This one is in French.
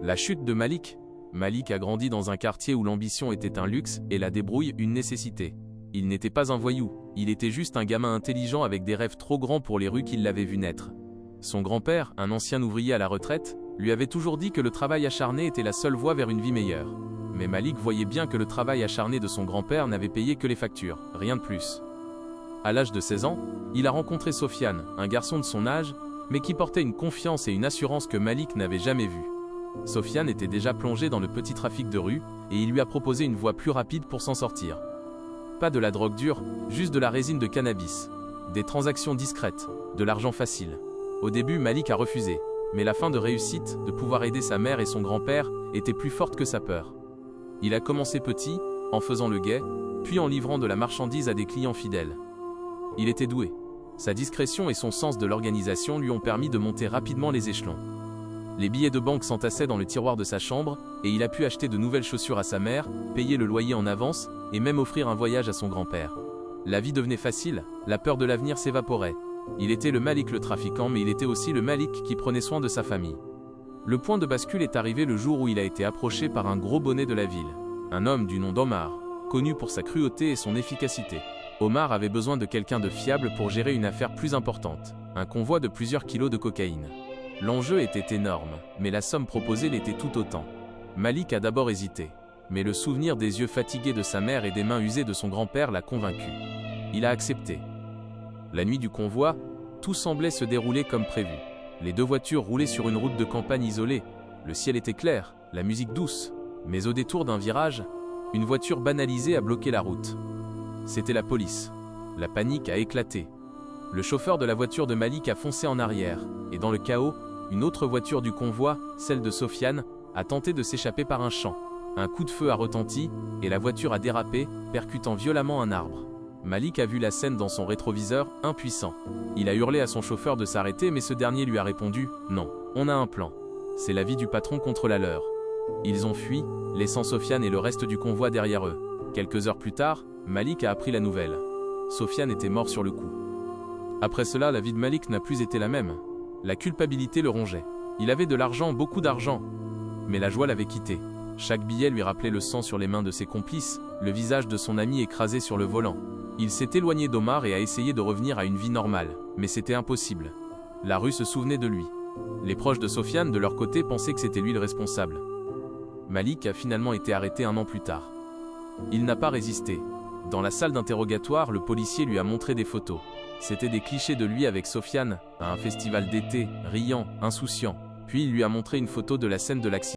La chute de Malik. Malik a grandi dans un quartier où l'ambition était un luxe et la débrouille une nécessité. Il n'était pas un voyou, il était juste un gamin intelligent avec des rêves trop grands pour les rues qu'il l'avait vu naître. Son grand-père, un ancien ouvrier à la retraite, lui avait toujours dit que le travail acharné était la seule voie vers une vie meilleure. Mais Malik voyait bien que le travail acharné de son grand-père n'avait payé que les factures, rien de plus. À l'âge de 16 ans, il a rencontré Sofiane, un garçon de son âge, mais qui portait une confiance et une assurance que Malik n'avait jamais vues. Sofiane était déjà plongé dans le petit trafic de rue, et il lui a proposé une voie plus rapide pour s'en sortir. Pas de la drogue dure, juste de la résine de cannabis. Des transactions discrètes, de l'argent facile. Au début, Malik a refusé, mais la fin de réussite, de pouvoir aider sa mère et son grand-père, était plus forte que sa peur. Il a commencé petit, en faisant le guet, puis en livrant de la marchandise à des clients fidèles. Il était doué. Sa discrétion et son sens de l'organisation lui ont permis de monter rapidement les échelons. Les billets de banque s'entassaient dans le tiroir de sa chambre, et il a pu acheter de nouvelles chaussures à sa mère, payer le loyer en avance, et même offrir un voyage à son grand-père. La vie devenait facile, la peur de l'avenir s'évaporait. Il était le Malik le trafiquant, mais il était aussi le Malik qui prenait soin de sa famille. Le point de bascule est arrivé le jour où il a été approché par un gros bonnet de la ville. Un homme du nom d'Omar, connu pour sa cruauté et son efficacité. Omar avait besoin de quelqu'un de fiable pour gérer une affaire plus importante, un convoi de plusieurs kilos de cocaïne. L'enjeu était énorme, mais la somme proposée l'était tout autant. Malik a d'abord hésité, mais le souvenir des yeux fatigués de sa mère et des mains usées de son grand-père l'a convaincu. Il a accepté. La nuit du convoi, tout semblait se dérouler comme prévu. Les deux voitures roulaient sur une route de campagne isolée. Le ciel était clair, la musique douce, mais au détour d'un virage, une voiture banalisée a bloqué la route. C'était la police. La panique a éclaté. Le chauffeur de la voiture de Malik a foncé en arrière, et dans le chaos, une autre voiture du convoi, celle de Sofiane, a tenté de s'échapper par un champ. Un coup de feu a retenti, et la voiture a dérapé, percutant violemment un arbre. Malik a vu la scène dans son rétroviseur, impuissant. Il a hurlé à son chauffeur de s'arrêter, mais ce dernier lui a répondu « Non, on a un plan. C'est la vie du patron contre la leur. » Ils ont fui, laissant Sofiane et le reste du convoi derrière eux. Quelques heures plus tard, Malik a appris la nouvelle. Sofiane était mort sur le coup. Après cela, la vie de Malik n'a plus été la même. La culpabilité le rongeait. Il avait de l'argent, beaucoup d'argent. Mais la joie l'avait quitté. Chaque billet lui rappelait le sang sur les mains de ses complices, le visage de son ami écrasé sur le volant. Il s'est éloigné d'Omar et a essayé de revenir à une vie normale, mais c'était impossible. La rue se souvenait de lui. Les proches de Sofiane, de leur côté, pensaient que c'était lui le responsable. Malik a finalement été arrêté un an plus tard. Il n'a pas résisté. Dans la salle d'interrogatoire, le policier lui a montré des photos. C'était des clichés de lui avec Sofiane, à un festival d'été, riant, insouciant. Puis il lui a montré une photo de la scène de l'accident.